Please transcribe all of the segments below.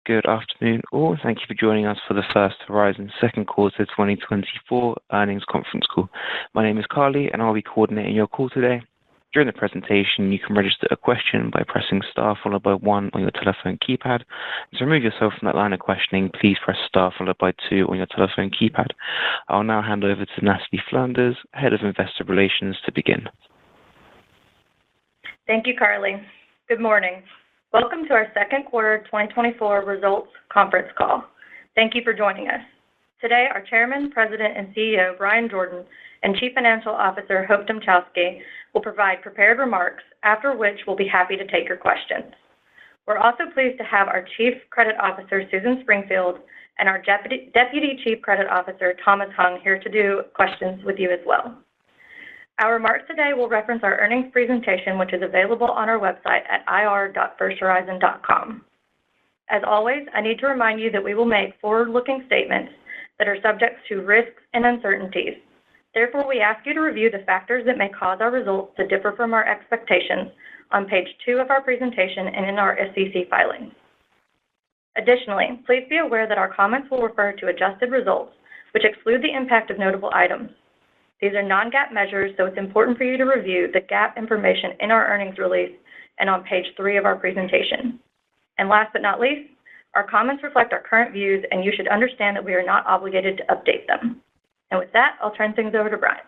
Good afternoon, all. Thank you for joining us for the First Horizon second quarter 2024 earnings conference call. My name is Carly, and I'll be coordinating your call today. During the presentation, you can register a question by pressing star followed by 1 on your telephone keypad. To remove yourself from that line of questioning, please press star followed by 2 on your telephone keypad. I'll now hand over to Natalie Flanders, Head of Investor Relations, to begin. Thank you, Carly. Good morning. Welcome to our second quarter 2024 results conference call. Thank you for joining us. Today, our Chairman, President, and CEO, Bryan Jordan, and Chief Financial Officer, Hope Dmuchowski, will provide prepared remarks, after which we'll be happy to take your questions. We're also pleased to have our Chief Credit Officer, Susan Springfield, and our Deputy Chief Credit Officer, Thomas Hung, here to do questions with you as well. Our remarks today will reference our earnings presentation, which is available on our website at ir.firsthorizon.com. As always, I need to remind you that we will make forward-looking statements that are subject to risks and uncertainties. Therefore, we ask you to review the factors that may cause our results to differ from our expectations on page 2 of our presentation and in our SEC filings. Additionally, please be aware that our comments will refer to adjusted results, which exclude the impact of notable items. These are non-GAAP measures, so it's important for you to review the GAAP information in our earnings release and on page 3 of our presentation. And last but not least, our comments reflect our current views, and you should understand that we are not obligated to update them. And with that, I'll turn things over to Bryan.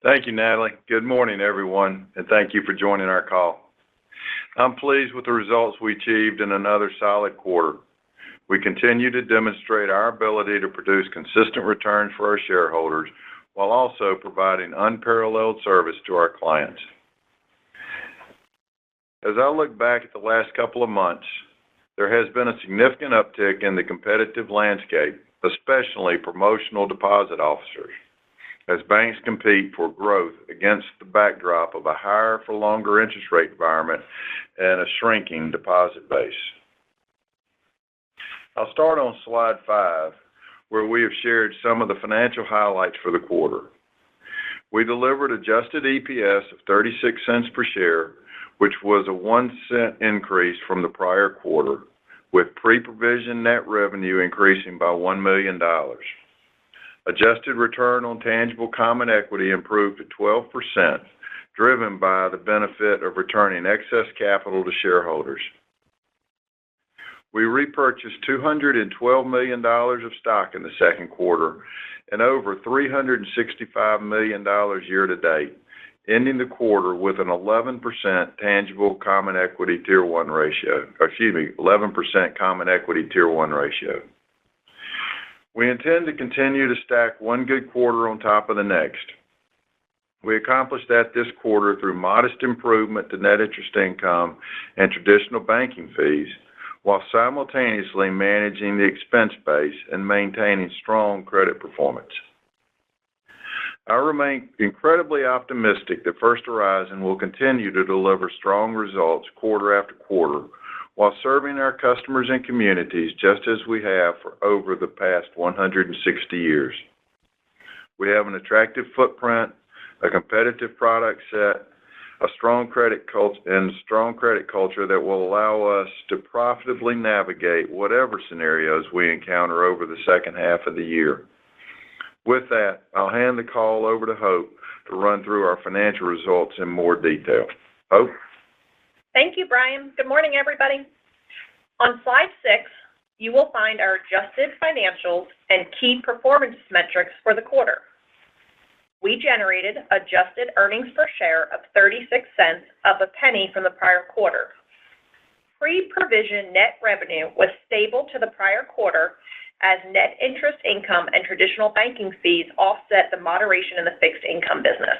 Thank you, Natalie. Good morning, everyone, and thank you for joining our call. I'm pleased with the results we achieved in another solid quarter. We continue to demonstrate our ability to produce consistent returns for our shareholders, while also providing unparalleled service to our clients. As I look back at the last couple of months, there has been a significant uptick in the competitive landscape, especially promotional deposit officers, as banks compete for growth against the backdrop of a higher for longer interest rate environment and a shrinking deposit base. I'll start on slide 5, where we have shared some of the financial highlights for the quarter. We delivered adjusted EPS of 36 cents per share, which was a 1-cent increase from the prior quarter, with pre-provision net revenue increasing by $1 million. Adjusted return on tangible common equity improved to 12%, driven by the benefit of returning excess capital to shareholders. We repurchased $212 million of stock in the second quarter and over $365 million year to date, ending the quarter with an 11% tangible common equity tier 1 ratio. 11% common equity tier 1 ratio. We intend to continue to stack one good quarter on top of the next. We accomplished that this quarter through modest improvement to net interest income and traditional banking fees, while simultaneously managing the expense base and maintaining strong credit performance. I remain incredibly optimistic that First Horizon will continue to deliver strong results quarter after quarter, while serving our customers and communities just as we have for over the past 160 years. We have an attractive footprint, a competitive product set, a strong credit culture that will allow us to profitably navigate whatever scenarios we encounter over the second half of the year. With that, I'll hand the call over to Hope to run through our financial results in more detail. Hope? Thank you, Bryan. Good morning, everybody. On slide 6, you will find our adjusted financials and key performance metrics for the quarter. We generated adjusted earnings per share of 36 cents, up a penny from the prior quarter. Pre-provision net revenue was stable to the prior quarter as net interest income and traditional banking fees offset the moderation in the fixed income business.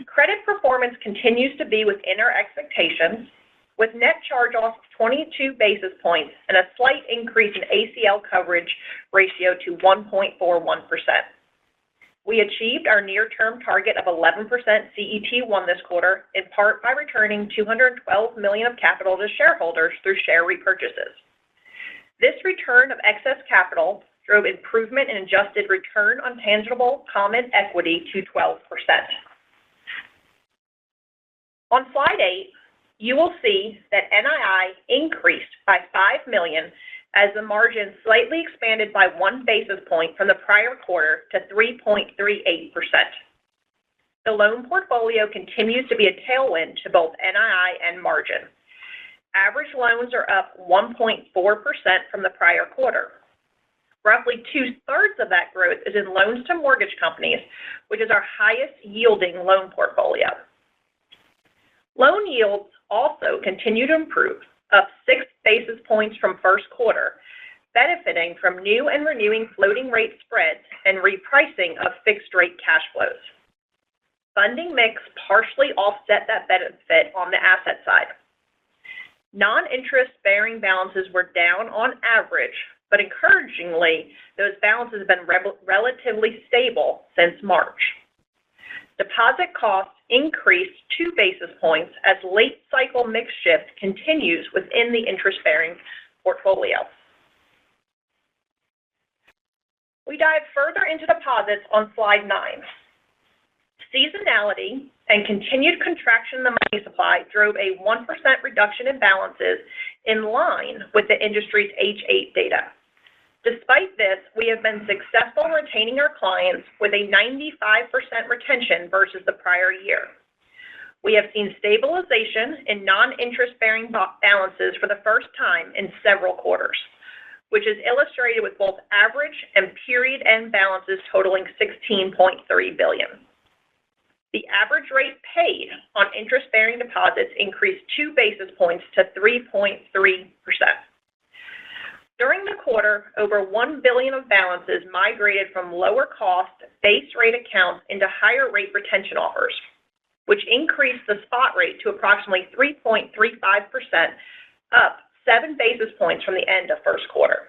Credit performance continues to be within our expectations, with net charge-offs of 22 basis points and a slight increase in ACL coverage ratio to 1.41%. We achieved our near-term target of 11% CET1 this quarter, in part by returning $212 million of capital to shareholders through share repurchases. This return of excess capital drove improvement in adjusted return on tangible common equity to 12%. On slide 8, you will see that NII increased by $5 million as the margin slightly expanded by 1 basis point from the prior quarter to 3.38%. The loan portfolio continues to be a tailwind to both NII and margin. Average loans are up 1.4% from the prior quarter. Roughly 2/3 of that growth is in loans to mortgage companies, which is our highest yielding loan portfolio. Loan yields also continue to improve, up 6 basis points from first quarter, benefiting from new and renewing floating rate spreads and repricing of fixed rate cash flows. Funding mix partially offset that benefit on the asset side. Non-interest-bearing balances were down on average, but encouragingly, those balances have been relatively stable since March. Deposit costs increased 2 basis points as late cycle mix shift continues within the interest-bearing portfolio. We dive further into deposits on slide 9. Seasonality and continued contraction in the money supply drove a 1% reduction in balances in line with the industry's H8 data. Despite this, we have been successful in retaining our clients with a 95% retention versus the prior year. We have seen stabilization in non-interest-bearing balances for the first time in several quarters, which is illustrated with both average and period-end balances totaling $16.3 billion. The average rate paid on interest-bearing deposits increased 2 basis points to 3.3%. During the quarter, over $1 billion of balances migrated from lower-cost base rate accounts into higher rate retention offers, which increased the spot rate to approximately 3.35%, up 7 basis points from the end of first quarter.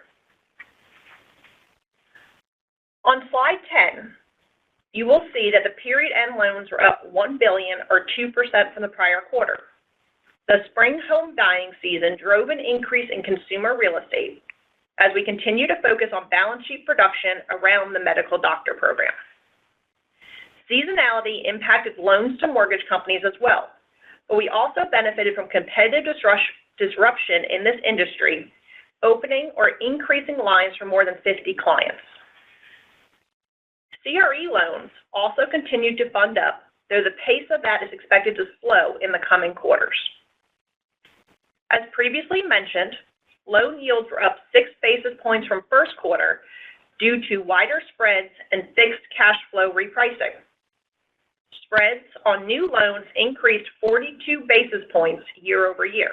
On slide 10, you will see that the period-end loans were up $1 billion or 2% from the prior quarter. The spring home buying season drove an increase in consumer real estate as we continue to focus on balance sheet production around the medical doctor program. Seasonality impacted loans to mortgage companies as well, but we also benefited from competitive disruption in this industry, opening or increasing lines for more than 50 clients. CRE loans also continued to fund up, though the pace of that is expected to slow in the coming quarters. As previously mentioned, loan yields were up 6 basis points from first quarter due to wider spreads and fixed cash flow repricing. Spreads on new loans increased 42 basis points year over year.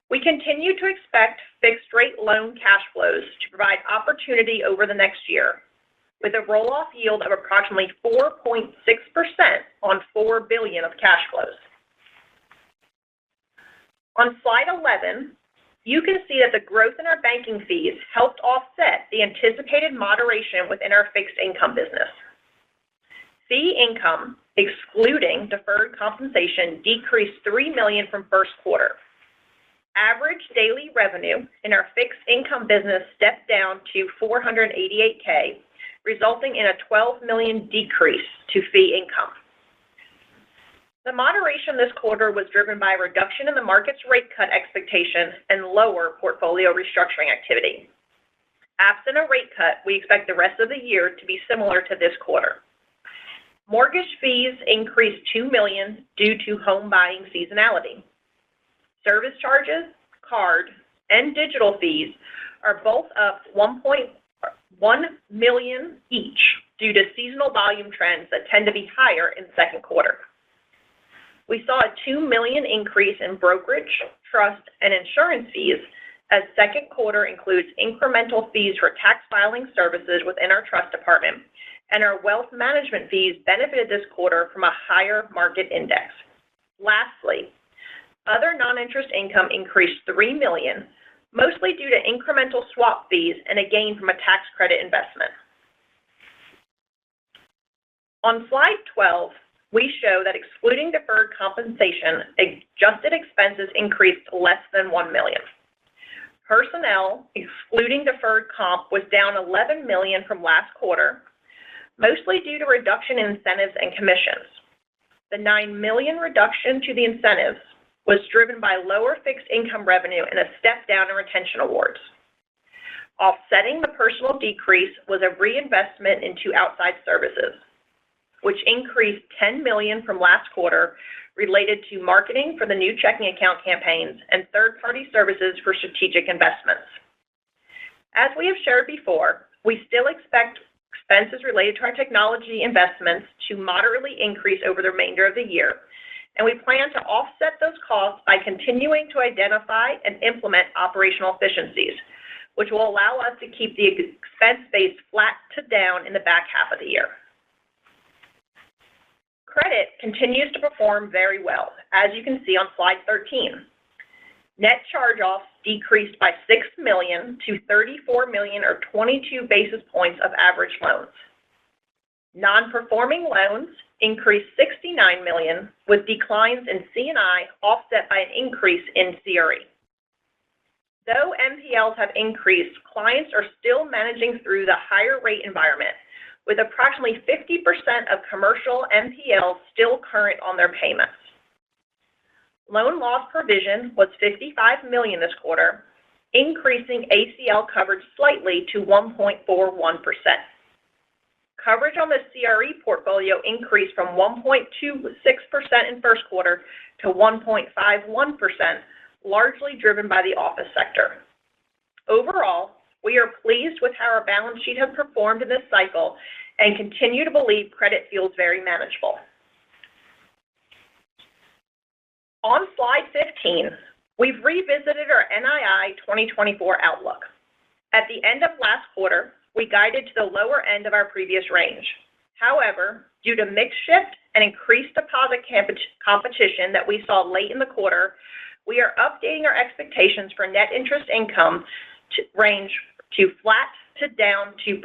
We continue to expect fixed rate loan cash flows to provide opportunity over the next year, with a roll-off yield of approximately 4.6% on $4 billion of cash flows. On slide 11, you can see that the growth in our banking fees helped offset the anticipated moderation within our fixed income business. Fee income, excluding deferred compensation, decreased $3 million from first quarter. Average daily revenue in our fixed income business stepped down to $488K, resulting in a $12 million decrease to fee income. The moderation this quarter was driven by a reduction in the market's rate cut expectation and lower portfolio restructuring activity. Absent a rate cut, we expect the rest of the year to be similar to this quarter. Mortgage fees increased $2 million due to home buying seasonality. Service charges, card, and digital fees are both up $1.1 million each due to seasonal volume trends that tend to be higher in the second quarter. We saw a $2 million increase in brokerage, trust, and insurance fees as second quarter includes incremental fees for tax filing services within our trust department, and our wealth management fees benefited this quarter from a higher market index. Lastly, other non-interest income increased $3 million, mostly due to incremental swap fees and a gain from a tax credit investment. On slide 12, we show that excluding deferred compensation, adjusted expenses increased less than $1 million. Personnel, excluding deferred comp, was down $11 million from last quarter, mostly due to reduction in incentives and commissions. The $9 million reduction to the incentives was driven by lower fixed income revenue and a step down in retention awards. Offsetting the personal decrease was a reinvestment into outside services, which increased $10 million from last quarter related to marketing for the new checking account campaigns and third-party services for strategic investments. As we have shared before, we still expect expenses related to our technology investments to moderately increase over the remainder of the year, and we plan to offset those costs by continuing to identify and implement operational efficiencies, which will allow us to keep the expense base flat to down in the back half of the year. Credit continues to perform very well, as you can see on slide 13. Net charge-offs decreased by $6 million to $34 million, or 22 basis points of average loans. Non-performing loans increased $69 million, with declines in C&I offset by an increase in CRE. Though NPLs have increased, clients are still managing through the higher rate environment, with approximately 50% of commercial NPLs still current on their payments. Loan loss provision was $55 million this quarter, increasing ACL coverage slightly to 1.41%. Coverage on the CRE portfolio increased from 1.26% in first quarter to 1.51%, largely driven by the office sector. Overall, we are pleased with how our balance sheet has performed in this cycle and continue to believe credit feels very manageable. On slide 15, we've revisited our NII 2024 outlook. At the end of last quarter, we guided to the lower end of our previous range. However, due to mix shift and increased deposit competition that we saw late in the quarter, we are updating our expectations for net interest income to range to flat to down 2%.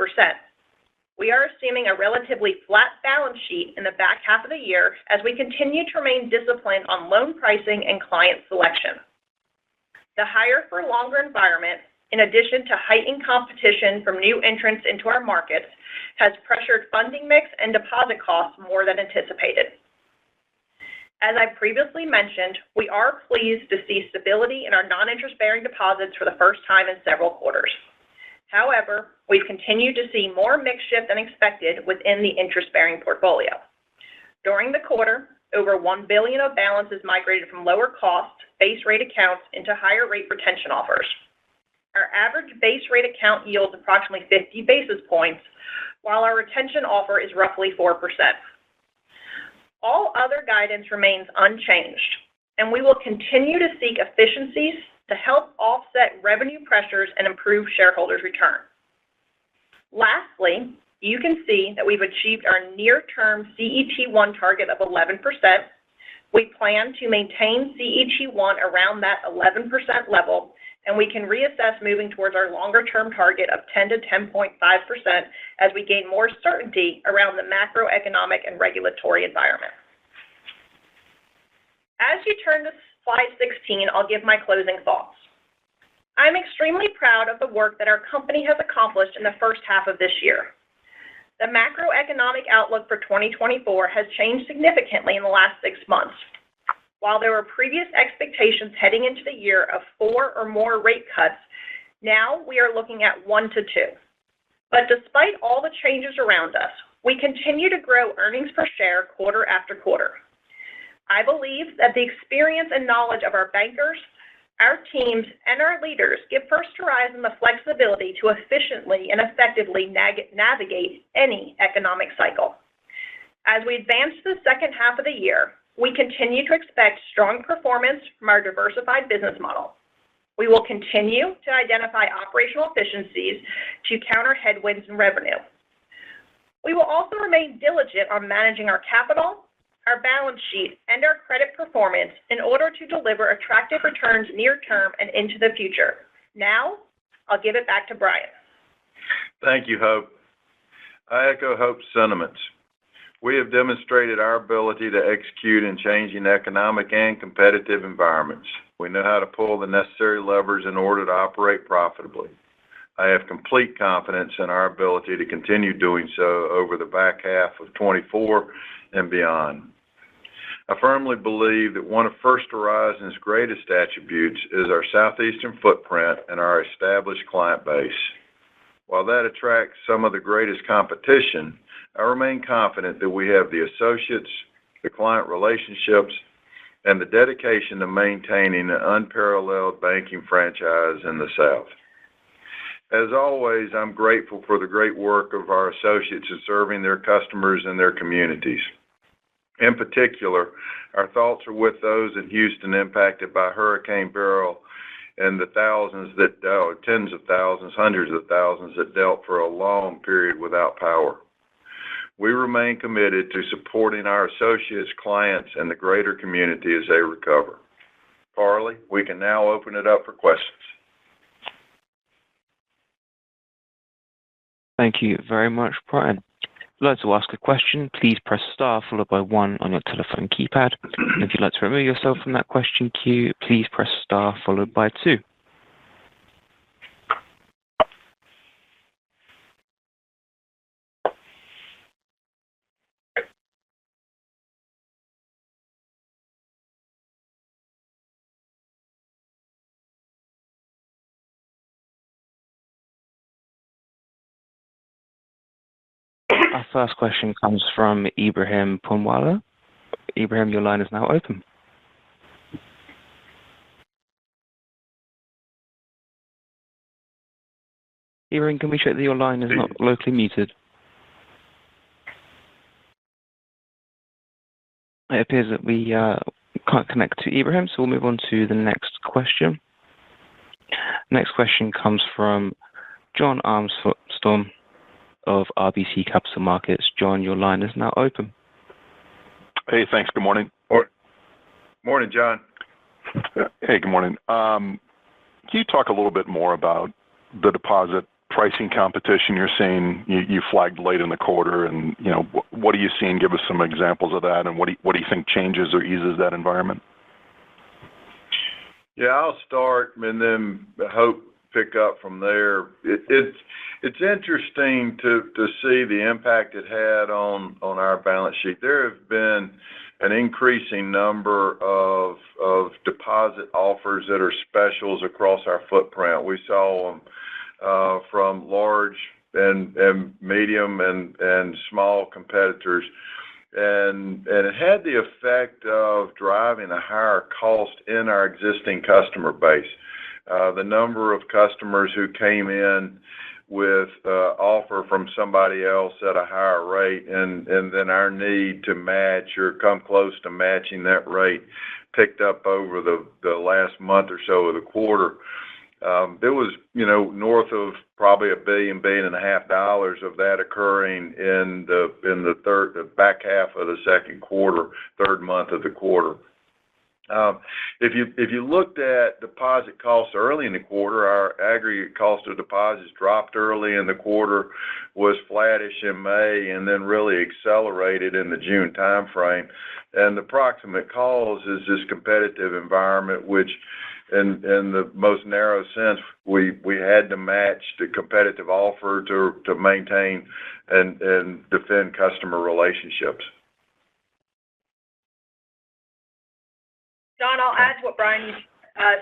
We are assuming a relatively flat balance sheet in the back half of the year as we continue to remain disciplined on loan pricing and client selection. The higher for longer environment, in addition to heightened competition from new entrants into our markets, has pressured funding mix and deposit costs more than anticipated. As I previously mentioned, we are pleased to see stability in our non-interest-bearing deposits for the first time in several quarters. However, we've continued to see more mix shift than expected within the interest-bearing portfolio. During the quarter, over $1 billion of balances migrated from lower cost base rate accounts into higher rate retention offers. Our average base rate account yields approximately 50 basis points, while our retention offer is roughly 4%. All other guidance remains unchanged, and we will continue to seek efficiencies to help offset revenue pressures and improve shareholders' return. Lastly, you can see that we've achieved our near-term CET1 target of 11%. We plan to maintain CET1 around that 11% level, and we can reassess moving towards our longer-term target of 10 to 10.5% as we gain more certainty around the macroeconomic and regulatory environment. As you turn to slide 16, I'll give my closing thoughts. I'm extremely proud of the work that our company has accomplished in the first half of this year. The macroeconomic outlook for 2024 has changed significantly in the last 6 months. While there were previous expectations heading into the year of 4 or more rate cuts, now we are looking at 1 to 2. But despite all the changes around us, we continue to grow earnings per share quarter after quarter. I believe that the experience and knowledge of our bankers, our teams, and our leaders give First Horizon the flexibility to efficiently and effectively navigate any economic cycle. As we advance to the second half of the year, we continue to expect strong performance from our diversified business model. We will continue to identify operational efficiencies to counter headwinds in revenue. We will also remain diligent on managing our capital, our balance sheet, and our credit performance in order to deliver attractive returns near term and into the future. Now, I'll give it back to Brian. Thank you, Hope. I echo Hope's sentiments. We have demonstrated our ability to execute in changing economic and competitive environments. We know how to pull the necessary levers in order to operate profitably. I have complete confidence in our ability to continue doing so over the back half of 24 and beyond. I firmly believe that one of First Horizon's greatest attributes is our southeastern footprint and our established client base. While that attracts some of the greatest competition, I remain confident that we have the associates, the client relationships, and the dedication to maintaining an unparalleled banking franchise in the South. As always, I'm grateful for the great work of our associates in serving their customers and their communities. In particular, our thoughts are with those in Houston impacted by Hurricane Beryl and the tens of thousands, hundreds of thousands that dealt for a long period without power. We remain committed to supporting our associates, clients, and the greater community as they recover. Carly, we can now open it up for questions. Thank you very much, Brian. If you'd like to ask a question, please press star followed by 1 on your telephone keypad. And if you'd like to remove yourself from that question queue, please press star followed by 2. Our first question comes from Ibrahim Punwala. Ibrahim, your line is now open. Ibrahim, can we check that your line is not locally muted? It appears that we can't connect to Ibrahim, so we'll move on to the next question. Next question comes from John Armstrong of RBC Capital Markets. John, your line is now open. Hey, thanks. Good morning. Morning, John. Hey, good morning. Can you talk a little bit more about the deposit pricing competition you're seeing? You flagged late in the quarter, and what are you seeing? Give us some examples of that, and what do you think changes or eases that environment? Yeah, I'll start and then hope pick up from there. It's interesting to see the impact it had on our balance sheet. There have been an increasing number of deposit offers that are specials across our footprint. We saw them from large and medium and small competitors. And it had the effect of driving a higher cost in our existing customer base. The number of customers who came in with offer from somebody else at a higher rate, and then our need to match or come close to matching that rate picked up over the last month or so of the quarter. There was, north of probably $1.5 billion of that occurring in the back half of the second quarter, third month of the quarter. If you looked at deposit costs early in the quarter, our aggregate cost of deposits dropped early in the quarter, was flattish in May, and then really accelerated in the June timeframe. And the proximate cause is this competitive environment, which in the most narrow sense, we had to match the competitive offer to maintain and defend customer relationships. John, I'll add to what Brian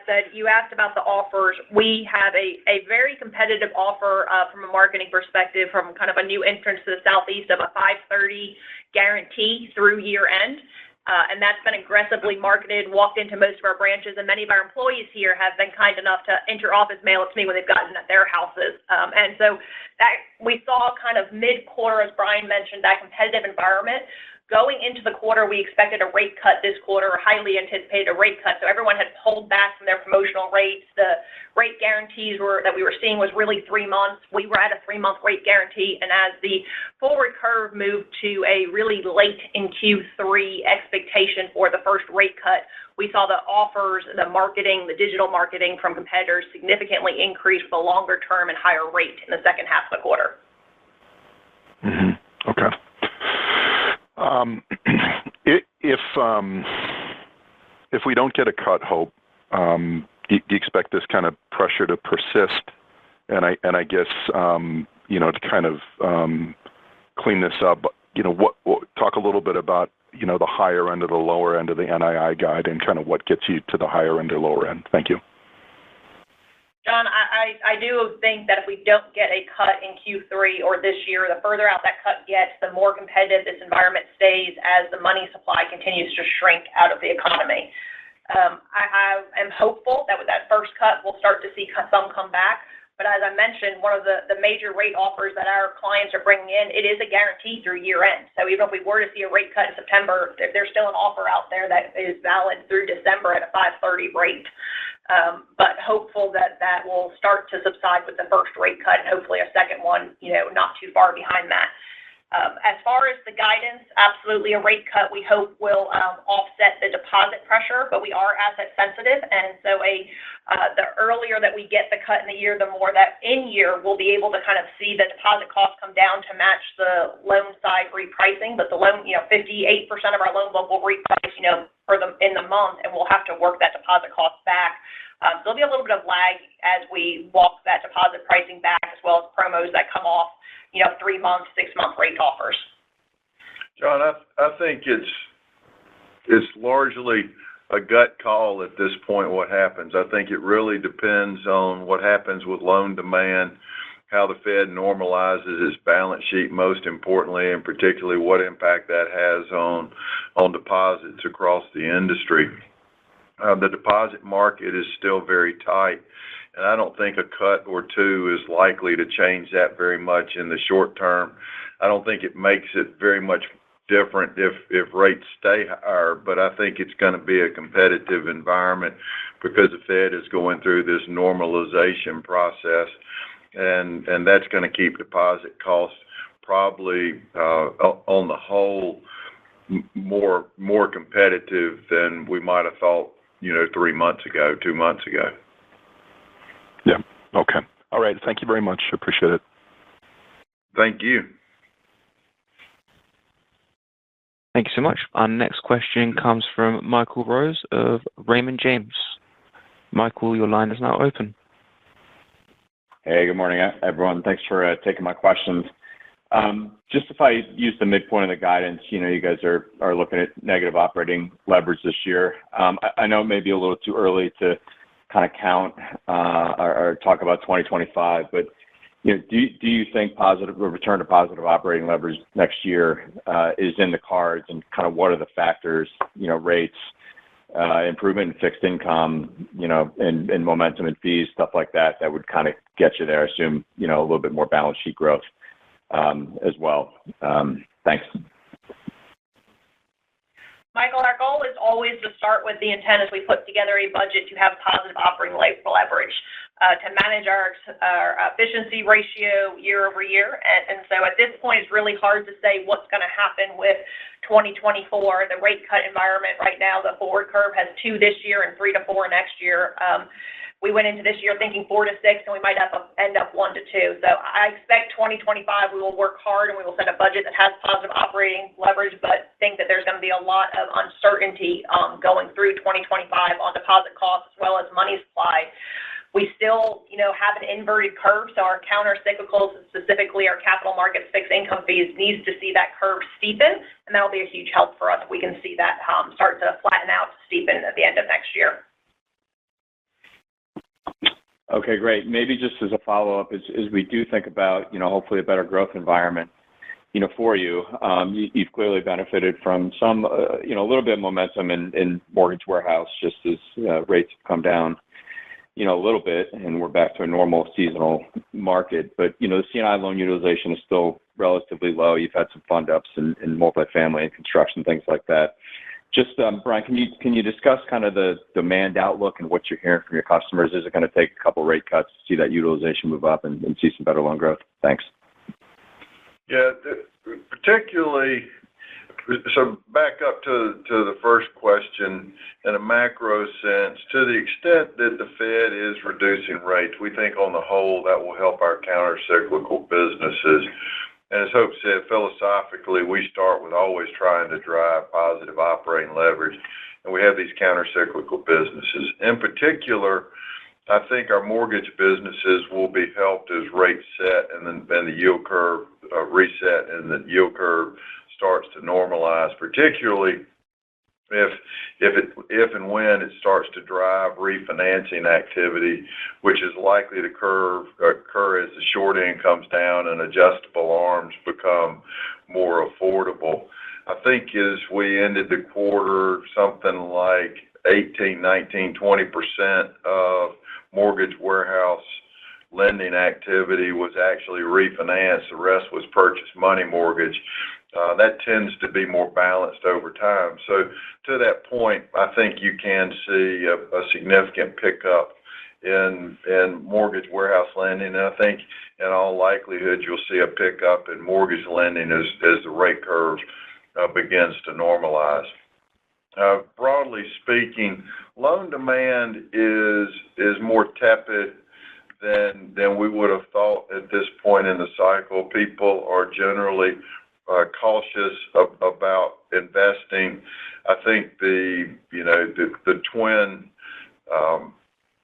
said. You asked about the offers. We have a very competitive offer from a marketing perspective from kind of a new entrance to the Southeast of a 530 guarantee through year end. And that's been aggressively marketed, walked into most of our branches, and many of our employees here have been kind enough to enter office mail it to me when they've gotten at their houses. And so that we saw kind of mid-quarter, as Brian mentioned, that competitive environment. Going into the quarter, we expected a rate cut this quarter, or highly anticipated a rate cut. So everyone had pulled back from their promotional rates. The rate guarantees that we were seeing was really 3 months. We were at a 3-month rate guarantee. And as the forward curve moved to a really late in Q3 expectation for the first rate cut, we saw the offers, the marketing, the digital marketing from competitors significantly increase for the longer term and higher rate in the second half of the quarter. Mm-hmm. Okay. If we don't get a cut, Hope, do you expect this kind of pressure to persist? And I guess to kind of clean this up, talk a little bit about the higher end or the lower end of the NII guide, and kind of what gets you to the higher end or lower end? Thank you. John, I do think that if we don't get a cut in Q3 or this year, the further out that cut gets, the more competitive this environment stays as the money supply continues to shrink out of the economy. I am hopeful that with that first cut, we'll start to see some come back. But as I mentioned, one of the major rate offers that our clients are bringing in, it is a guarantee through year end. So even if we were to see a rate cut in September, there's still an offer out there that is valid through December at a 5.30 rate. But hopeful that will start to subside with the first rate cut and hopefully a second one, not too far behind that. As far as the guidance, absolutely a rate cut we hope will offset the deposit pressure, but we are asset sensitive, and so the earlier that we get the cut in the year, the more that in year we'll be able to kind of see the deposit costs come down to match the loan side repricing. But the loan, 58% of our loan book will reprice, in the month, and we'll have to work that deposit cost back. There'll be a little bit of lag as we walk that deposit pricing back, as well as promos that come off, 3-month, 6-month rate offers. John, I think it's largely a gut call at this point what happens. I think it really depends on what happens with loan demand, how the Fed normalizes its balance sheet, most importantly, and particularly what impact that has on deposits across the industry. The deposit market is still very tight, and I don't think a cut or two is likely to change that very much in the short term. I don't think it makes it very much different if rates stay higher, but I think it's going to be a competitive environment because the Fed is going through this normalization process, and that's going to keep deposit costs probably on the whole more competitive than we might have thought 3 months ago, 2 months ago. Yeah. Okay. All right. Thank you very much. Appreciate it. Thank you. Thank you so much. Our next question comes from Michael Rose of Raymond James. Michael, your line is now open. Hey, good morning, everyone. Thanks for taking my questions. Just if I use the midpoint of the guidance, you guys are looking at negative operating leverage this year. I know it may be a little too early to kind of count or talk about 2025, but do you think return to positive operating leverage next year is in the cards, and kind of what are the factors, rates, improvement in fixed income, and momentum in fees, stuff like that would kind of get you there? I assume, a little bit more balance sheet growth as well. Thanks. Michael, our goal is always to start with the intent as we put together a budget to have positive operating leverage, to manage our efficiency ratio year over year. And so at this point, it's really hard to say what's going to happen with 2024, the rate cut environment right now. The forward curve has 2 this year and 3 to 4 next year. We went into this year thinking 4 to 6, and we might end up 1 to 2. So I expect 2025 we will work hard and we will set a budget that has positive operating leverage, but think that there's going to be a lot of uncertainty going through 2025 on deposit costs as well as money supply. We still, have an inverted curve, so our counter-cyclicals, specifically our capital markets fixed income fees, needs to see that curve steepen, and that will be a huge help for us if we can see that start to flatten out, steepen at the end of next year. Okay, great. Maybe just as a follow-up, as we do think about, hopefully a better growth environment, for you, you've clearly benefited from some, a little bit of momentum in mortgage warehouse, just as rates have come down, a little bit, and we're back to a normal seasonal market. But, the C&I loan utilization is still relatively low. You've had some fund ups in multifamily and construction, things like that. Just, Brian, can you discuss kind of the demand outlook and what you're hearing from your customers? Is it going to take a couple rate cuts to see that utilization move up and see some better loan growth? Thanks. Yeah, particularly, so back up to the first question, in a macro sense, to the extent that the Fed is reducing rates, we think on the whole that will help our counter-cyclical businesses. And as Hope said, philosophically, we start with always trying to drive positive operating leverage, and we have these counter-cyclical businesses. In particular, I think our mortgage businesses will be helped as rates set and then the yield curve reset and the yield curve starts to normalize, particularly if and when it starts to drive refinancing activity, which is likely to occur as the short end comes down and adjustable arms become more affordable. I think as we ended the quarter, something like 18, 19, 20% of mortgage warehouse lending activity was actually refinanced. The rest was purchase money mortgage. That tends to be more balanced over time. So to that point, I think you can see a significant pickup in mortgage warehouse lending. And I think in all likelihood, you'll see a pickup in mortgage lending as the rate curve begins to normalize. Broadly speaking, loan demand is more tepid than we would have thought at this point in the cycle. People are generally cautious about investing. I think the twin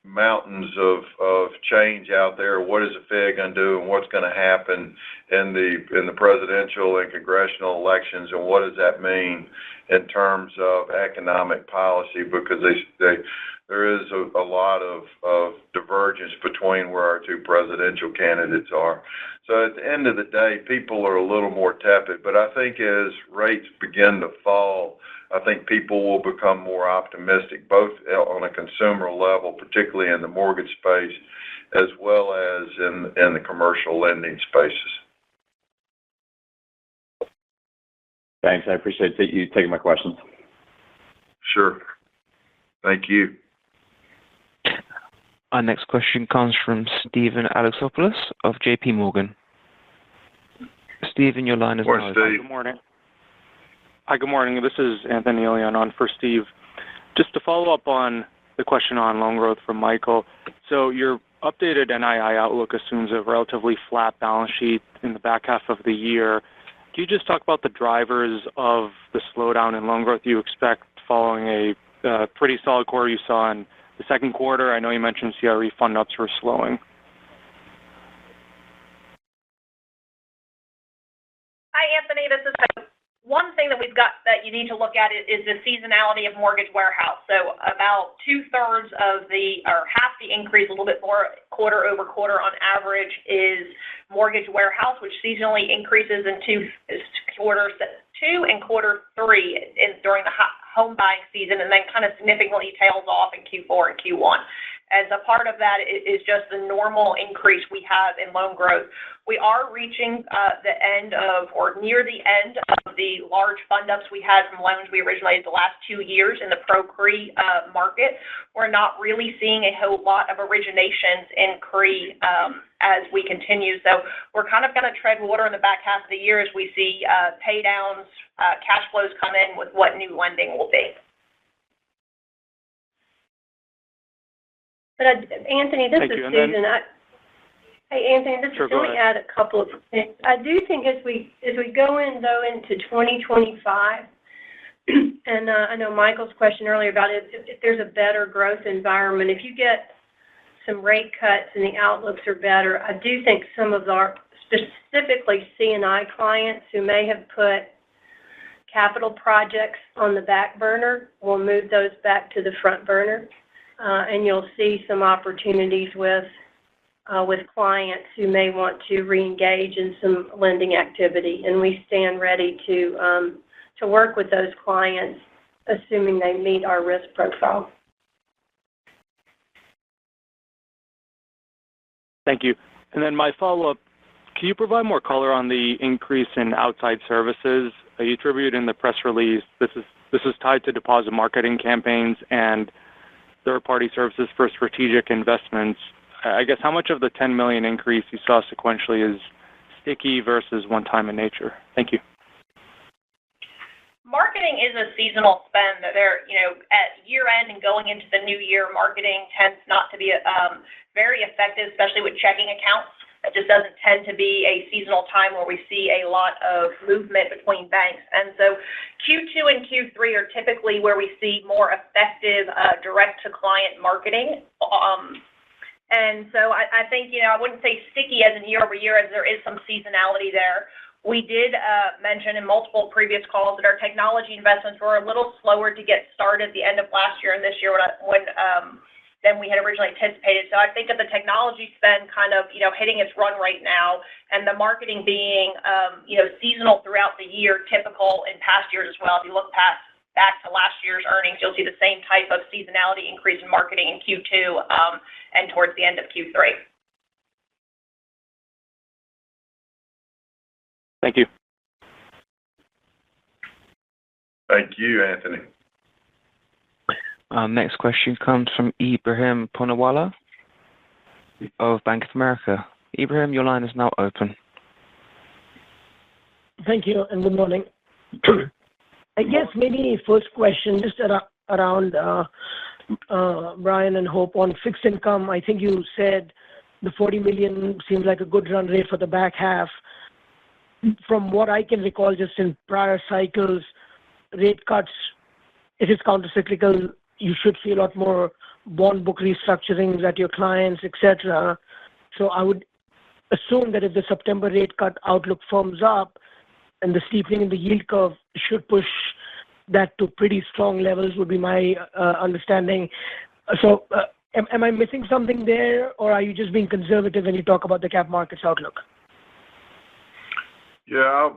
mountains of change out there. What is the Fed going to do, and what's going to happen in the presidential and congressional elections, and what does that mean in terms of economic policy? Because there is a lot of divergence between where our two presidential candidates are. So at the end of the day, people are a little more tepid. But I think as rates begin to fall, I think people will become more optimistic, both on a consumer level, particularly in the mortgage space, as well as in the commercial lending spaces. Thanks. I appreciate you taking my questions. Sure. Thank you. Our next question comes from Steven Alexopoulos of JP Morgan. Steven, your line is now open. Steve. Good morning. Hi, good morning. This is Anthony Leon on for Steve. Just to follow up on the question on loan growth from Michael. So your updated NII outlook assumes a relatively flat balance sheet in the back half of the year. Can you just talk about the drivers of the slowdown in loan growth you expect following a pretty solid quarter you saw in the second quarter? I know you mentioned CRE fund ups were slowing. Hi, Anthony. This is one thing that we've got that you need to look at is the seasonality of mortgage warehouse. So about 2/3 or half the increase, a little bit more quarter over quarter on average, is mortgage warehouse, which seasonally increases in quarter 2 and quarter 3 during the home buying season, and then kind of significantly tails off in Q4 and Q1. As a part of that is just the normal increase we have in loan growth. We are reaching the end of, or near the end of, the large fund ups we had from loans we originated the last 2 years in the pro-CRE market. We're not really seeing a whole lot of originations in CRE as we continue. So we're kind of going to tread water in the back half of the year as we see pay downs, cash flows come in with what new lending will be. But Anthony, this is Susan. Hey, Anthony, this is. Let me add a couple of things. I do think as we go into 2025, and I know Michael's question earlier about if there's a better growth environment, if you get some rate cuts and the outlooks are better, I do think some of our specifically C&I clients who may have put capital projects on the back burner will move those back to the front burner. And you'll see some opportunities with clients who may want to reengage in some lending activity, and we stand ready to work with those clients, assuming they meet our risk profile. Thank you. And then my follow-up: can you provide more color on the increase in outside services? You attribute in the press release this is tied to deposit marketing campaigns and third-party services for strategic investments. I guess how much of the $10 million increase you saw sequentially is sticky versus one-time in nature? Thank you. Marketing is a seasonal spend. At year-end and going into the new year, marketing tends not to be very effective, especially with checking accounts. It just doesn't tend to be a seasonal time where we see a lot of movement between banks. And so Q2 and Q3 are typically where we see more effective direct-to-client marketing. And so I think, I wouldn't say sticky as in year over year, as there is some seasonality there. We did mention in multiple previous calls that our technology investments were a little slower to get started at the end of last year and this year than we had originally anticipated. So I think of the technology spend kind of, hitting its run right now, and the marketing being, seasonal throughout the year, typical in past years as well. If you look back to last year's earnings, you'll see the same type of seasonality increase in marketing in Q2 and towards the end of Q3. Thank you. Thank you, Anthony. Next question comes from Ebrahim Poonawala of Bank of America. Ibrahim, your line is now open. Thank you, and good morning. I guess maybe first question just around Brian and Hope on fixed income. I think you said the $40 million seems like a good run rate for the back half. From what I can recall, just in prior cycles, rate cuts, it is countercyclical. You should see a lot more bond book restructurings at your clients, etc. So I would assume that if the September rate cut outlook firms up and the steepening in the yield curve should push that to pretty strong levels would be my understanding. So am I missing something there, or are you just being conservative when you talk about the cap markets outlook? Yeah,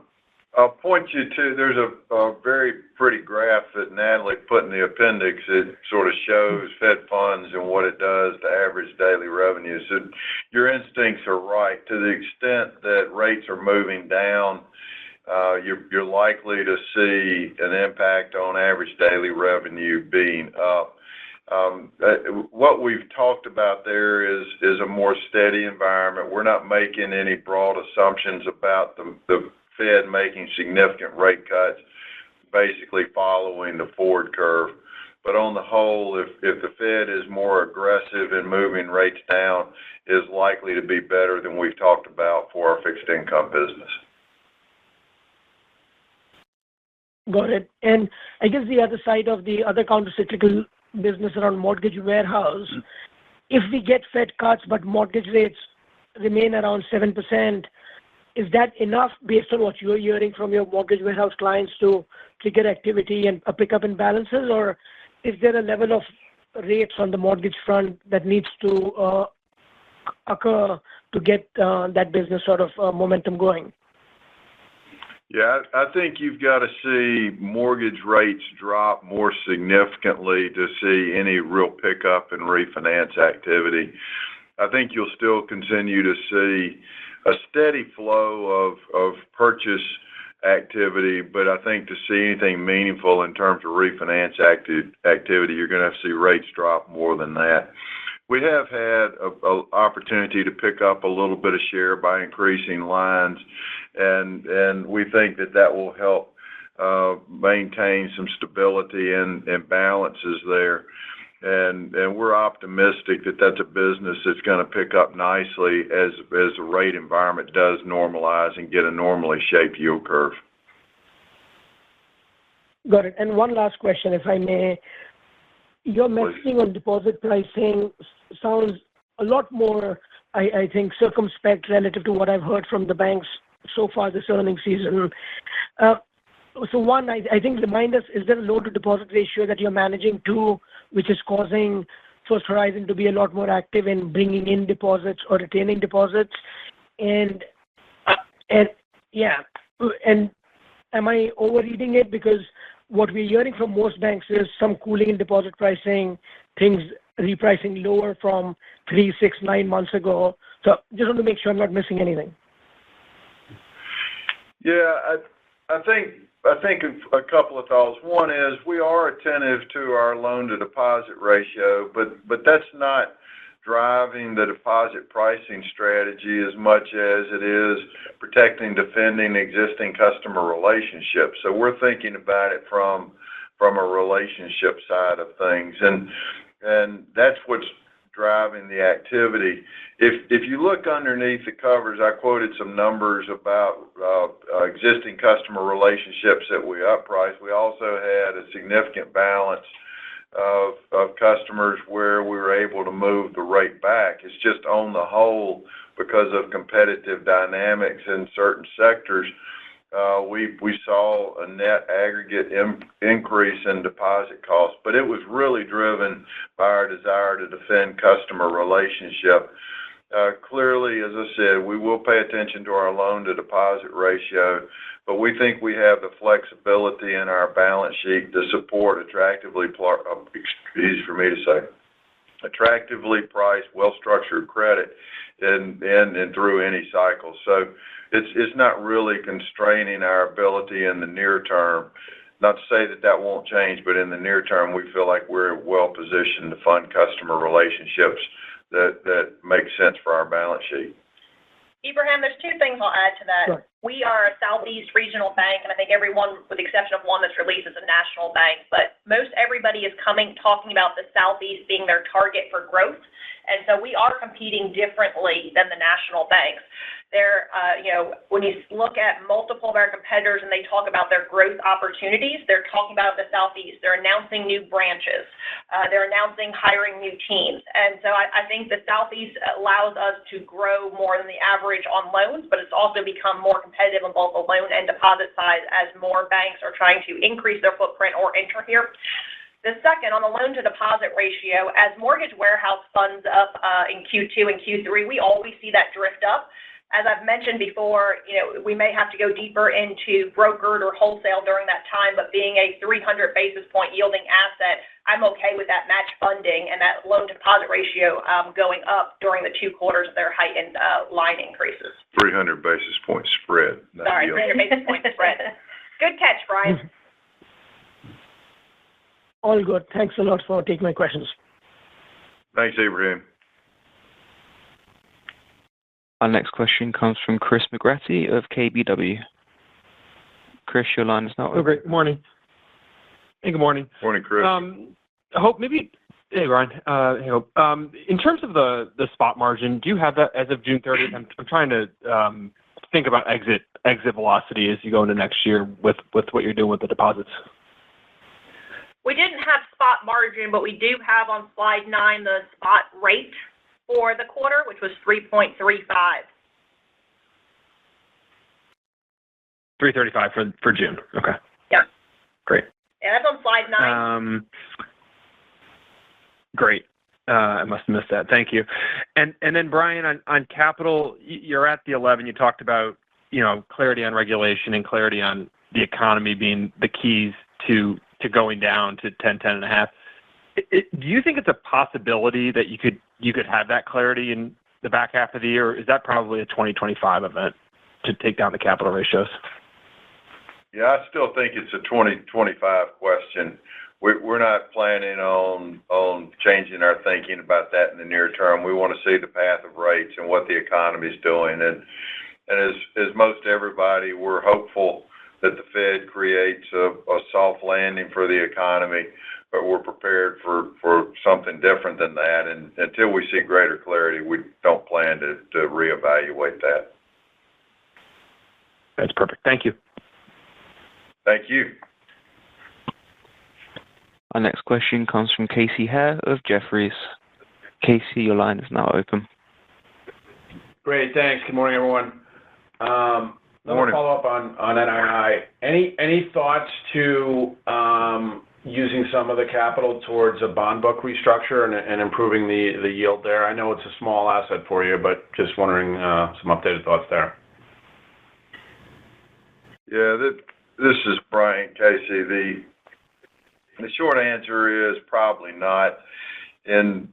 I'll point you to, there's a very pretty graph that Natalie put in the appendix. It sort of shows Fed funds and what it does to average daily revenues. And your instincts are right. To the extent that rates are moving down, you're likely to see an impact on average daily revenue being up. What we've talked about there is a more steady environment. We're not making any broad assumptions about the Fed making significant rate cuts, basically following the forward curve. But on the whole, if the Fed is more aggressive in moving rates down, is likely to be better than we've talked about for our fixed income business. Got it. And I guess the other side of the other countercyclical business around mortgage warehouse, if we get Fed cuts but mortgage rates remain around 7%, is that enough based on what you're hearing from your mortgage warehouse clients to trigger activity and a pickup in balances, or is there a level of rates on the mortgage front that needs to occur to get that business sort of momentum going? Yeah, I think you've got to see mortgage rates drop more significantly to see any real pickup in refinance activity. I think you'll still continue to see a steady flow of purchase activity, but I think to see anything meaningful in terms of refinance activity, you're going to have to see rates drop more than that. We have had an opportunity to pick up a little bit of share by increasing lines, and we think that will help maintain some stability and balances there. And we're optimistic that that's a business that's going to pick up nicely as the rate environment does normalize and get a normally shaped yield curve. Got it. And one last question, if I may. Your messaging on deposit pricing sounds a lot more, I think, circumspect relative to what I've heard from the banks so far this earnings season. So one, I think remind us, is there a loan-to-deposit ratio that you're managing to, which is causing First Horizon to be a lot more active in bringing in deposits or retaining deposits? And am I overreading it? Because what we're hearing from most banks is some cooling in deposit pricing, things repricing lower from 3, 6, 9 months ago. So just want to make sure I'm not missing anything. Yeah, I think a couple of thoughts. One is we are attentive to our loan-to-deposit ratio, but that's not driving the deposit pricing strategy as much as it is protecting, defending existing customer relationships. So we're thinking about it from a relationship side of things, and that's what's driving the activity. If you look underneath the covers, I quoted some numbers about existing customer relationships that we uppriced. We also had a significant balance of customers where we were able to move the rate back. It's just on the whole, because of competitive dynamics in certain sectors, we saw a net aggregate increase in deposit costs, but it was really driven by our desire to defend customer relationship. Clearly, as I said, we will pay attention to our loan-to-deposit ratio, but we think we have the flexibility in our balance sheet to support attractively priced, well-structured credit and through any cycle. So it's not really constraining our ability in the near term. Not to say that won't change, but in the near term, we feel like we're well positioned to fund customer relationships that make sense for our balance sheet. Ibrahim, there's two things I'll add to that. Sure. We are a Southeast regional bank, and I think everyone, with the exception of one that's released, is a national bank. But most everybody is talking about the Southeast being their target for growth, and so we are competing differently than the national banks. They're, when you look at multiple of our competitors and they talk about their growth opportunities, they're talking about the Southeast. They're announcing new branches. They're announcing hiring new teams. And so I think the Southeast allows us to grow more than the average on loans, but it's also become more competitive on both the loan and deposit side as more banks are trying to increase their footprint or enter here. The second, on the loan-to-deposit ratio, as mortgage warehouse funds up in Q2 and Q3, we always see that drift up. As I've mentioned before, we may have to go deeper into brokered or wholesale during that time, but being a 300 basis point yielding asset, I'm okay with that match funding and that loan-to-deposit ratio going up during the 2 quarters of their heightened line increases. 300 basis point spread. Sorry, 300 basis point spread. Good catch, Brian. All good. Thanks a lot for taking my questions. Thanks, Ibrahim. Our next question comes from Chris McGratty of KBW. Chris, your line is now open. Oh, great. Morning. Hey, good morning. Morning, Chris. Hey, Brian. Hey, Hope. In terms of the spot margin, do you have that as of June 30th? I'm trying to think about exit velocity as you go into next year with what you're doing with the deposits. We didn't have spot margin, but we do have on slide 9 the spot rate for the quarter, which was 3.35. 3.35 for June. Okay. Yeah. Great. Yeah, that's on slide 9. Great. I must have missed that. Thank you. And then Brian, on capital, you're at the 11. You talked about clarity on regulation and clarity on the economy being the keys to going down to 10.5. Do you think it's a possibility that you could have that clarity in the back half of the year, or is that probably a 2025 event to take down the capital ratios? Yeah, I still think it's a 2025 question. We're not planning on changing our thinking about that in the near term. We want to see the path of rates and what the economy is doing. And as most everybody, we're hopeful that the Fed creates a soft landing for the economy, but we're prepared for something different than that. And until we see greater clarity, we don't plan to reevaluate that. That's perfect. Thank you. Thank you. Our next question comes from Casey Hare of Jefferies. Casey, your line is now open. Great, thanks. Good morning, everyone. Let me follow up on NII. Any thoughts to using some of the capital towards a bond book restructure and improving the yield there? I know it's a small asset for you, but just wondering some updated thoughts there. Yeah, this is Brian, Casey. The short answer is probably not. In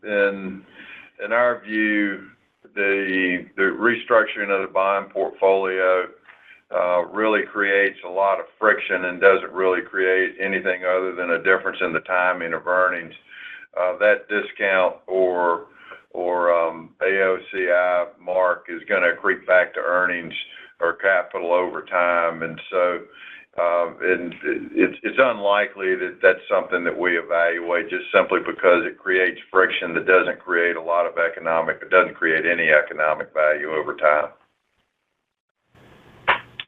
our view, the restructuring of the bond portfolio really creates a lot of friction and doesn't really create anything other than a difference in the timing of earnings. That discount or AOCI mark is going to creep back to earnings or capital over time, and so it's unlikely that that's something that we evaluate just simply because it creates friction that doesn't create any economic value over time.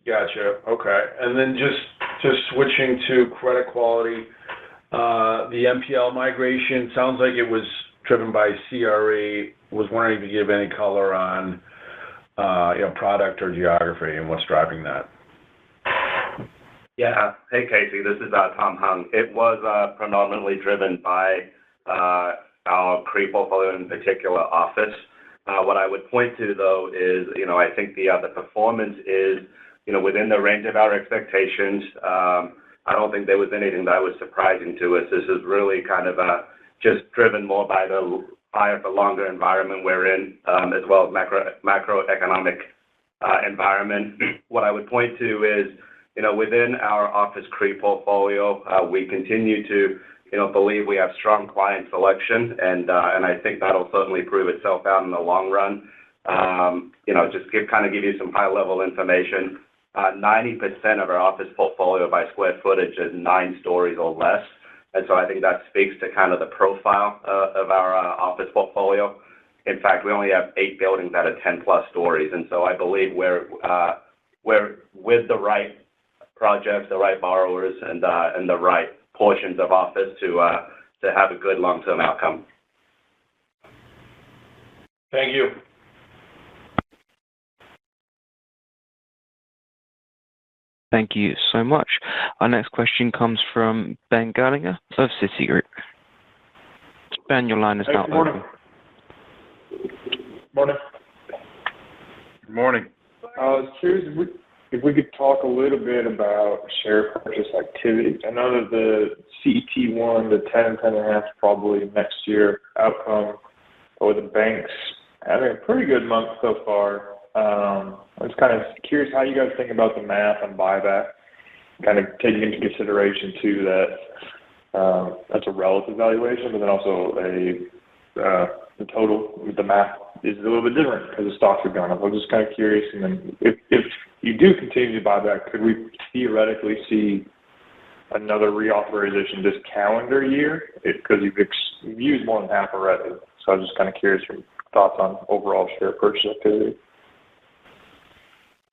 Gotcha. Okay. And then just switching to credit quality, the NPL migration. Sounds like it was driven by CRE. Was wondering if you could give any color on product or geography and what's driving that. Yeah. Hey, Casey. This is Tom Hung. It was predominantly driven by our CRE portfolio, in particular office. What I would point to, though, is, I think the performance is, within the range of our expectations. I don't think there was anything that was surprising to us. This is really kind of just driven more by the higher for longer environment we're in, as well as macroeconomic environment. What I would point to is, within our office CRE portfolio, we continue to, believe we have strong client selection, and I think that'll certainly prove itself out in the long run. Just give you some high-level information. 90% of our office portfolio by square footage is 9 stories or less, and so I think that speaks to kind of the profile of our office portfolio. In fact, we only have 8 buildings that are 10-plus stories, and so I believe we're with the right projects, the right borrowers, and the right portions of office to have a good long-term outcome. Thank you. Thank you so much. Our next question comes from Ben Gerlinger of Citigroup. Ben, your line is now open. Morning. Good morning. I was curious if we could talk a little bit about share purchase activity. I know that the CET1, the 10.5 probably next year outcome, or the banks having a pretty good month so far. I was kind of curious how you guys think about the math on buyback, kind of taking into consideration too that that's a relative valuation, but then also the total, the math is a little bit different because the stocks have gone up. I'm just kind of curious, and then if you do continue to buy back, could we theoretically see another reauthorization this calendar year? Because you've used more than half already. So I was just kind of curious your thoughts on overall share purchase activity.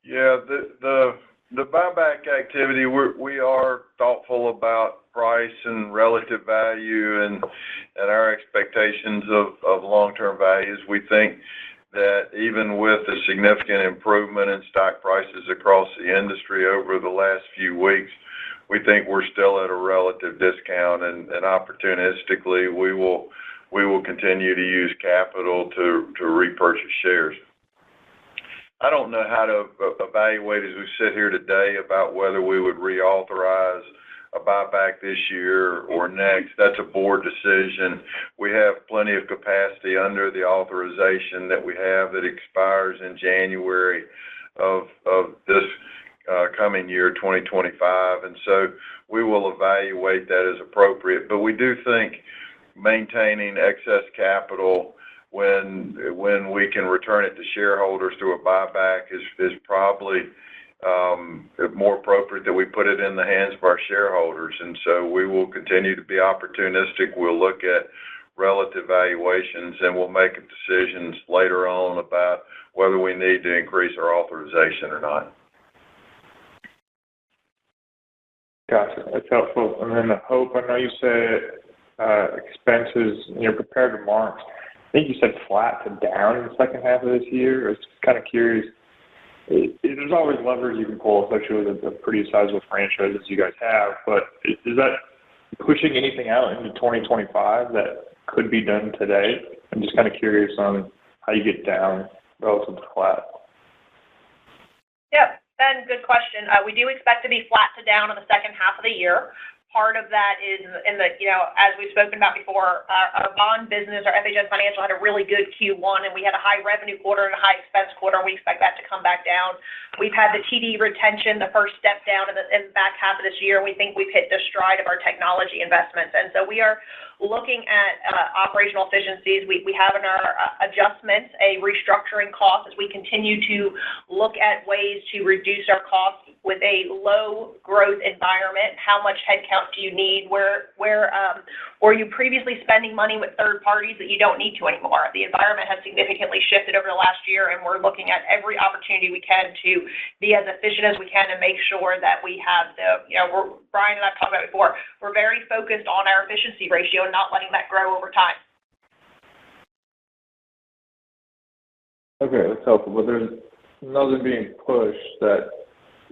Yeah, the buyback activity, we are thoughtful about price and relative value and our expectations of long-term values. We think that even with the significant improvement in stock prices across the industry over the last few weeks, we think we're still at a relative discount, and opportunistically we will continue to use capital to repurchase shares. I don't know how to evaluate as we sit here today about whether we would reauthorize a buyback this year or next. That's a board decision. We have plenty of capacity under the authorization that we have that expires in January of this coming year, 2025, and so we will evaluate that as appropriate. But we do think maintaining excess capital when we can return it to shareholders through a buyback is probably more appropriate that we put it in the hands of our shareholders. And so we will continue to be opportunistic. We'll look at relative valuations, and we'll make decisions later on about whether we need to increase our authorization or not. Gotcha. That's helpful. And then the Hope, I know you said expenses in your prepared remarks. I think you said flat to down in the second half of this year. I was just kind of curious. There's always levers you can pull, especially with a pretty sizable franchise as you guys have. But is that pushing anything out into 2025 that could be done today? I'm just kind of curious on how you get down relative to flat. Yep, Ben, good question. We do expect to be flat to down in the second half of the year. Part of that is in the, as we've spoken about before, our bond business, our FHN Financial had a really good Q1, and we had a high revenue quarter and a high expense quarter, and we expect that to come back down. We've had the TD retention, the first step down in the back half of this year, and we think we've hit the stride of our technology investments. And so we are looking at operational efficiencies. We have in our adjustments a restructuring cost as we continue to look at ways to reduce our costs with a low growth environment, how much headcount do you need? Where were you previously spending money with third parties that you don't need to anymore? The environment has significantly shifted over the last year, and we're looking at every opportunity we can to be as efficient as we can and make sure that we have Brian and I've talked about it before, we're very focused on our efficiency ratio and not letting that grow over time. Okay, that's helpful, but there's nothing being pushed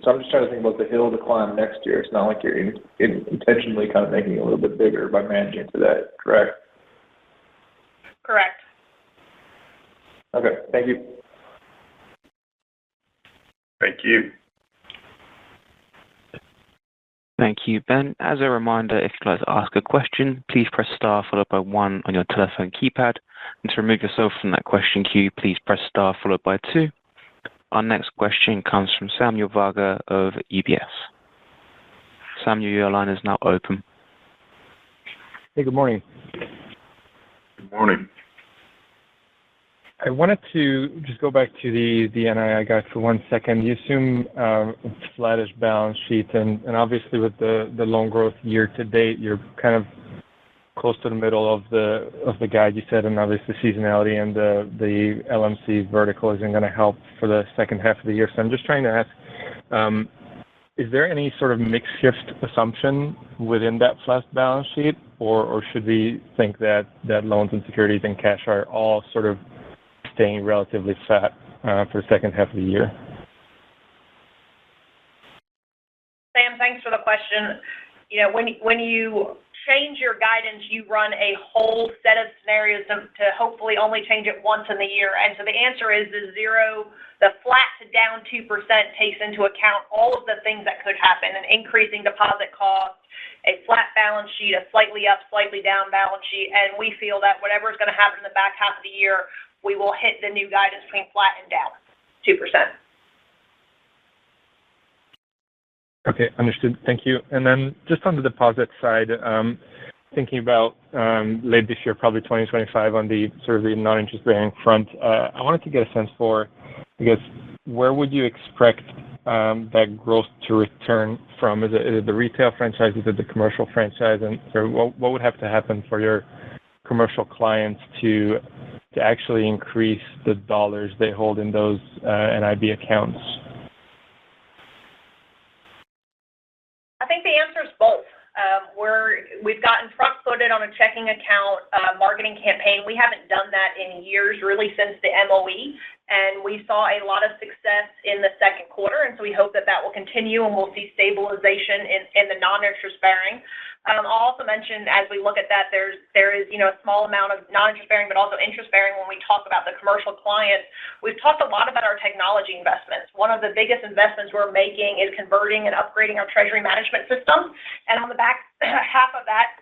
so I'm just trying to think about the hill to climb next year. It's not like you're intentionally kind of making it a little bit bigger by managing to that, correct? Correct. Okay, thank you. Thank you. Thank you, Ben. As a reminder, if you'd like to ask a question, please press star followed by 1 on your telephone keypad. And to remove yourself from that question queue, please press star followed by 2. Our next question comes from Samuel Varga of UBS. Samuel, your line is now open. Hey, good morning. Good morning. I wanted to just go back to the NII guide for 1 second. You assume flattish balance sheet, and obviously with the loan growth year to date, you're kind of close to the middle of the guide you said, and obviously seasonality and the LMC vertical isn't going to help for the second half of the year. So I'm just trying to ask, is there any sort of mix shift assumption within that flat balance sheet, or should we think that loans and securities and cash are all sort of staying relatively flat for the second half of the year? Sam, thanks for the question. When you change your guidance, you run a whole set of scenarios to hopefully only change it once in the year. And so the answer is the flat to down 2% takes into account all of the things that could happen: an increasing deposit cost, a flat balance sheet, a slightly up, slightly down balance sheet. And we feel that whatever is going to happen in the back half of the year, we will hit the new guidance between flat and down 2%. Okay, understood. Thank you. And then just on the deposit side, thinking about late this year, probably 2025 on the sort of the non-interest bearing front, I wanted to get a sense for, I guess, where would you expect that growth to return from? Is it the retail franchise? Is it the commercial franchise? And so what would have to happen for your commercial clients to actually increase the dollars they hold in those NIB accounts? I think the answer is both. We've gotten front-footed on a checking account marketing campaign. We haven't done that in years, really since the MOE, and we saw a lot of success in the second quarter, and so we hope that will continue and we'll see stabilization in the non-interest bearing. I'll also mention, as we look at that, there is a small amount of non-interest bearing, but also interest bearing when we talk about the commercial clients. We've talked a lot about our technology investments. One of the biggest investments we're making is converting and upgrading our treasury management system, and on the back half of that,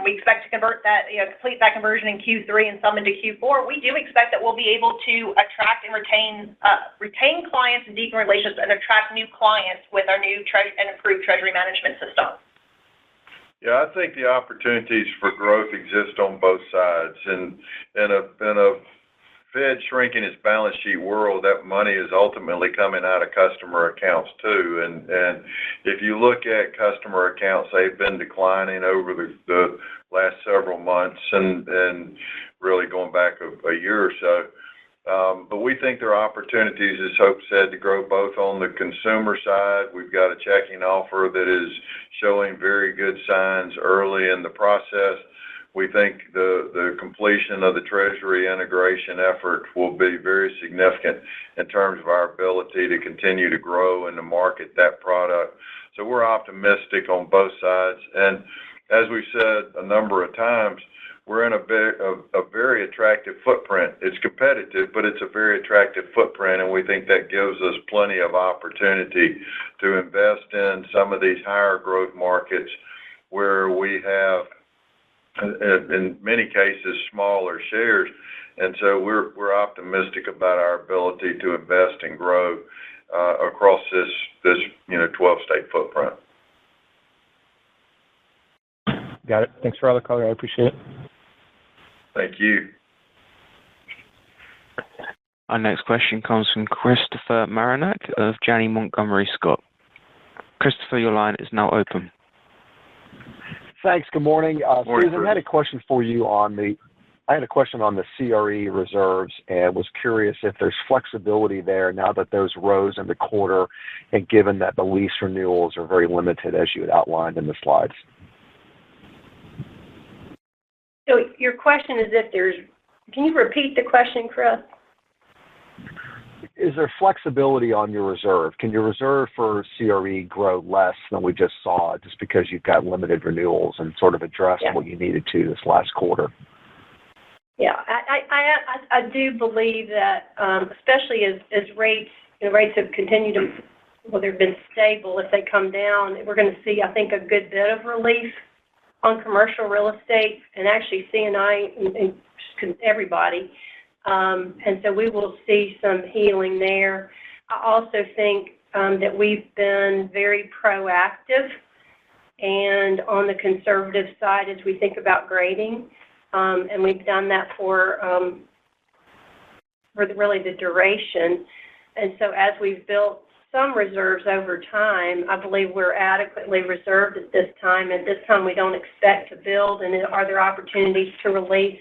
we expect to complete that conversion in Q3 and some into Q4. We do expect that we'll be able to attract and retain clients and deepen relationships and attract new clients with our new and improved treasury management system. Yeah, I think the opportunities for growth exist on both sides. And in a Fed shrinking its balance sheet world, that money is ultimately coming out of customer accounts too. And if you look at customer accounts, they've been declining over the last several months and really going back a year or so. But we think there are opportunities, as Hope said, to grow both on the consumer side. We've got a checking offer that is showing very good signs early in the process. We think the completion of the Treasury integration effort will be very significant in terms of our ability to continue to grow and to market that product. So we're optimistic on both sides. And as we've said a number of times, we're in a very attractive footprint. It's competitive, but it's a very attractive footprint, and we think that gives us plenty of opportunity to invest in some of these higher growth markets where we have, in many cases, smaller shares. And so we're optimistic about our ability to invest and grow across this 12-state footprint. Got it. Thanks for all the color. I appreciate it. Thank you. Our next question comes from Christopher Marinac of Janney Montgomery Scott. Christopher, your line is now open. Thanks. Good morning. Morning, Susan, Chris. I had a question for you on the CRE reserves and was curious if there's flexibility there now that those rose in the quarter and given that the lease renewals are very limited as you had outlined in the slides. So your question is can you repeat the question, Chris? Is there flexibility on your reserve? Can your reserve for CRE grow less than we just saw just because you've got limited renewals and sort of addressed what you needed to this last quarter? Yeah, I do believe that, especially as rates have continued to, they've been stable. If they come down, we're going to see, I think, a good bit of relief on commercial real estate and actually C&I and everybody. And so we will see some healing there. I also think that we've been very proactive and on the conservative side as we think about grading. And we've done that for really the duration. And so as we've built some reserves over time, I believe we're adequately reserved at this time. At this time, we don't expect to build. And are there opportunities to release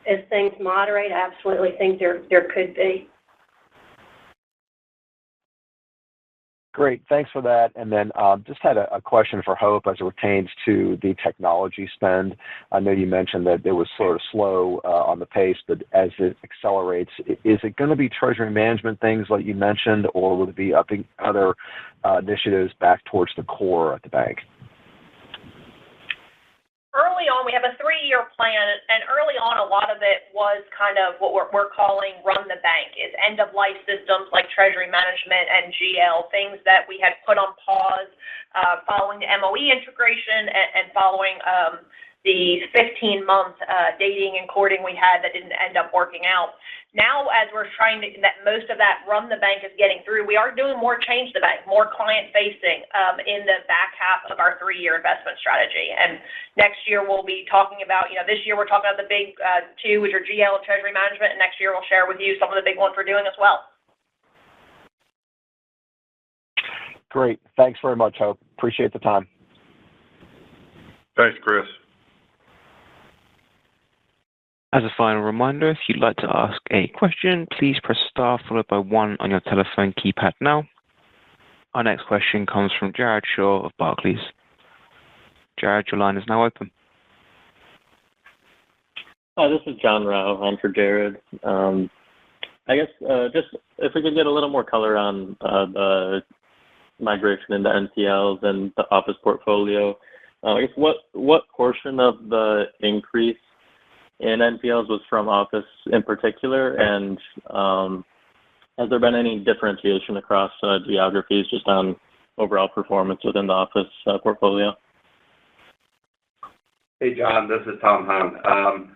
as things moderate? I absolutely think there could be. Great, thanks for that. And then just had a question for Hope as it pertains to the technology spend. I know you mentioned that it was sort of slow on the pace, but as it accelerates, is it going to be treasury management things like you mentioned, or will it be upping other initiatives back towards the core at the bank? Early on, we have a 3-year plan, and early on, a lot of it was kind of what we're calling run the bank, is end-of-life systems like treasury management and GL, things that we had put on pause following the MOE integration and following the 15-month dating and courting we had that didn't end up working out. Now, as we're trying to, that most of that run the bank is getting through, we are doing more change the bank, more client-facing in the back half of our 3-year investment strategy. And next year, we'll be talking about, this year we're talking about the big two, which are GL and treasury management, and next year we'll share with you some of the big ones we're doing as well. Great. Thanks very much, Hope. Appreciate the time. Thanks, Chris. As a final reminder, if you'd like to ask a question, please press star followed by 1 on your telephone keypad now. Our next question comes from Jared Shaw of Barclays. Jared, your line is now open. Hi, this is John Rao on for Jared. I guess just if we could get a little more color on the migration into NPLs and the office portfolio. I guess what portion of the increase in NPLs was from office in particular, and has there been any differentiation across geographies just on overall performance within the office portfolio? Hey, John, this is Tom Hung.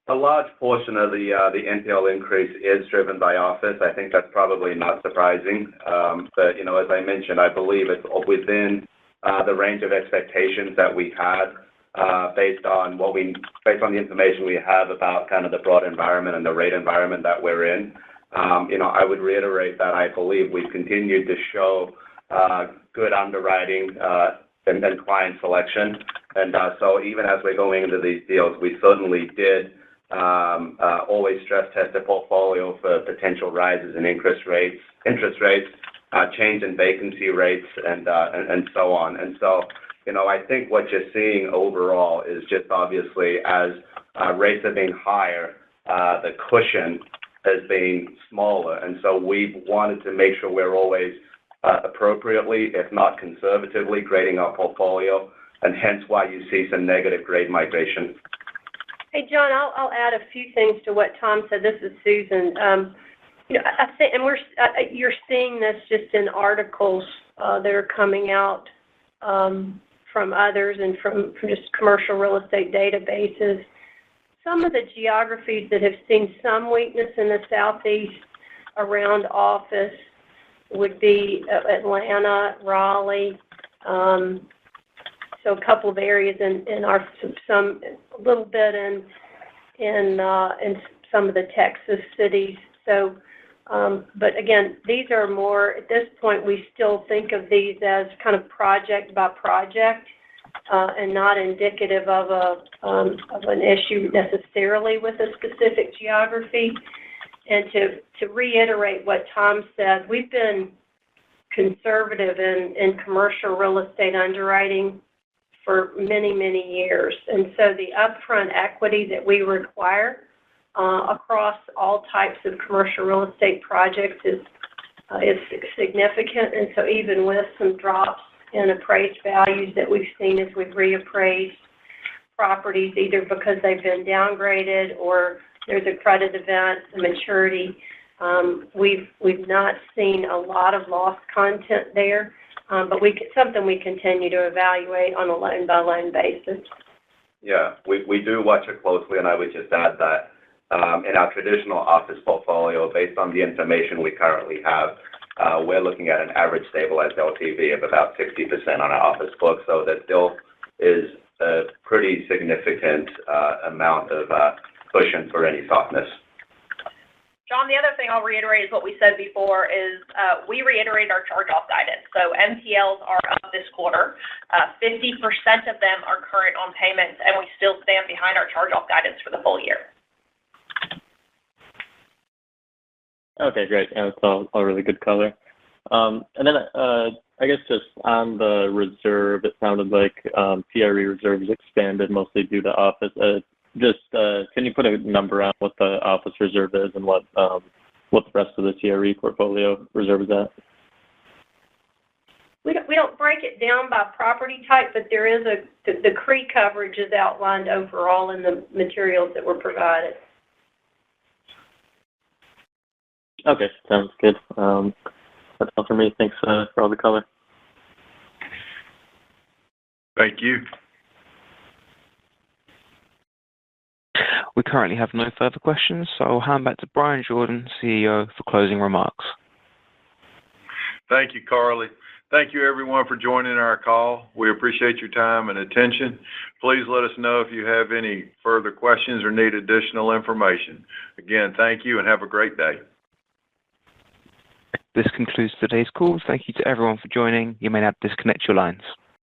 A large portion of the NPL increase is driven by office. I think that's probably not surprising. But, as I mentioned, I believe it's within the range of expectations that we had. Based on the information we have about kind of the broad environment and the rate environment that we're in. I would reiterate that I believe we've continued to show good underwriting and client selection. And so even as we're going into these deals, we certainly did always stress test the portfolio for potential rises in interest rates, change in vacancy rates, and so on. And so, I think what you're seeing overall is just obviously as rates are being higher, the cushion is being smaller. And so we've wanted to make sure we're always appropriately, if not conservatively, grading our portfolio, and hence why you see some negative grade migration. Hey, John, I'll add a few things to what Tom said. This is Susan. I think, and you're seeing this just in articles that are coming out from others and from just commercial real estate databases. Some of the geographies that have seen some weakness in the Southeast around office would be Atlanta, Raleigh, so a couple of areas in our some a little bit in some of the Texas cities. So But again, these are more, at this point, we still think of these as kind of project by project and not indicative of an issue necessarily with a specific geography. And to reiterate what Tom said, we've been conservative in commercial real estate underwriting for many, many years. And so the upfront equity that we require across all types of commercial real estate projects is significant. And so even with some drops in appraised values that we've seen as we've reappraised properties, either because they've been downgraded or there's a credit event, a maturity, we've not seen a lot of loss content there, but something we continue to evaluate on a loan-by-loan basis. Yeah, we do watch it closely, and I would just add that in our traditional office portfolio, based on the information we currently have, we're looking at an average stabilized LTV of about 60% on our office book, so there still is a pretty significant amount of cushion for any softness. John, the other thing I'll reiterate is what we said before is we reiterate our charge-off guidance. So MPLs are up this quarter. 50% of them are current on payments, and we still stand behind our charge-off guidance for the full year. Okay, great. Yeah, that's all really good color. And then I guess just on the reserve, it sounded like CRE reserves expanded mostly due to office. Can you put a number on what the office reserve is and what the rest of the CRE portfolio reserve is at? We don't break it down by property type, but there is the CRE coverage is outlined overall in the materials that were provided. Okay, sounds good. That's all for me. Thanks for all the color. Thank you. We currently have no further questions, so I'll hand back to Brian Jordan, CEO, for closing remarks. Thank you, Carly. Thank you, everyone, for joining our call. We appreciate your time and attention. Please let us know if you have any further questions or need additional information. Again, thank you and have a great day. This concludes today's call. Thank you to everyone for joining. You may now disconnect your lines.